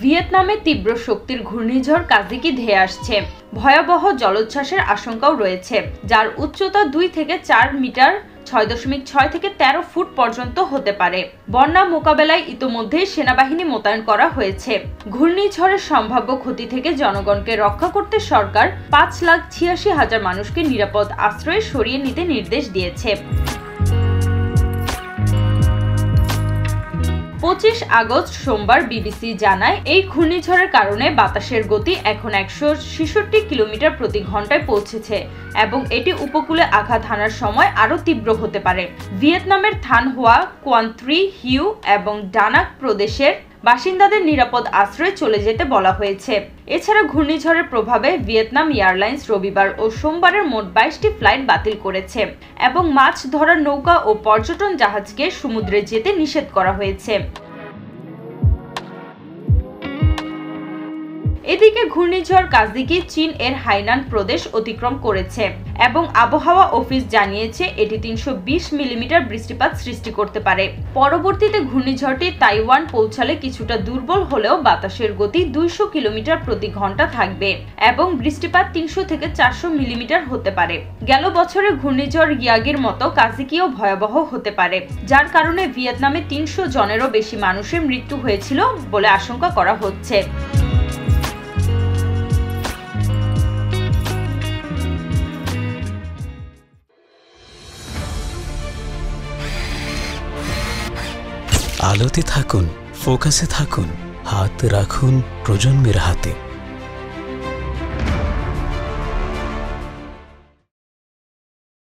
ভিয়েতনামে তীব্র শক্তির ঘূর্ণিঝড় কাজিকি ধেয়ে আসছে। ভয়াবহ জলোচ্ছ্বাসের আশঙ্কাও রয়েছে, যার উচ্চতা 2 থেকে 4 মিটার 6.6 থেকে 13 ফুট পর্যন্ত হতে পারে। বন্যা মোকাবেলায় ইতোমধ্যেই সেনাবাহিনী মোতায়েন করা হয়েছে। ঘূর্ণিঝড়ের সম্ভাব্য ক্ষতি থেকে জনগণকে রক্ষা করতে সরকার 5,86,000 মানুষকে নিরাপদ আশ্রয়ে সরিয়ে নিতে নির্দেশ দিয়েছে। 25 আগস্ট সোমবার বিবিসি জানায়, এই ঘূর্ণিঝড়ের কারণে বাতাসের গতি এখন 166 কিলোমিটার প্রতি ঘন্টায় পৌঁছেছে এবং এটি উপকূলে আঘাত হানার সময় আরও তীব্র হতে পারে। ভিয়েতনামের থান হোয়া, কোয়ান ত্রি, হিউ এবং ডানাক প্রদেশের বাসিন্দাদের নিরাপদ আশ্রয়ে চলে যেতে বলা হয়েছে। এছাড়া ঘূর্ণিঝড়ের প্রভাবে ভিয়েতনাম এয়ারলাইন্স রবিবার ও সোমবারের মোট 22টি ফ্লাইট বাতিল করেছে এবং মাছ ধরার নৌকা ও পর্যটন জাহাজকে সমুদ্রে যেতে নিষেধ করা হয়েছে। এদিকে ঘূর্ণিঝড় কাজিকি চীন এর হাইনান প্রদেশ অতিক্রম করেছে এবং আবহাওয়া অফিস জানিয়েছে এটি 320 মিলিমিটার বৃষ্টিপাত সৃষ্টি করতে পারে। পরবর্তীতে ঘূর্ণিঝড়টি তাইওয়ান পৌঁছালে কিছুটা দুর্বল হলেও বাতাসের গতি 200 কিলোমিটার প্রতি ঘন্টা থাকবে এবং বৃষ্টিপাত 300 থেকে 400 মিলিমিটার হতে পারে। গেল বছরে ঘূর্ণিঝড় ইয়াগির মতো কাজিকিও ভয়াবহ হতে পারে, যার কারণে ভিয়েতনামে 300 জনেরও বেশি মানুষের মৃত্যু হয়েছিল বলে আশঙ্কা করা হচ্ছে। আলোতে থাকুন, ফোকাসে থাকুন, হাত রাখুন প্রজন্মের হাতে।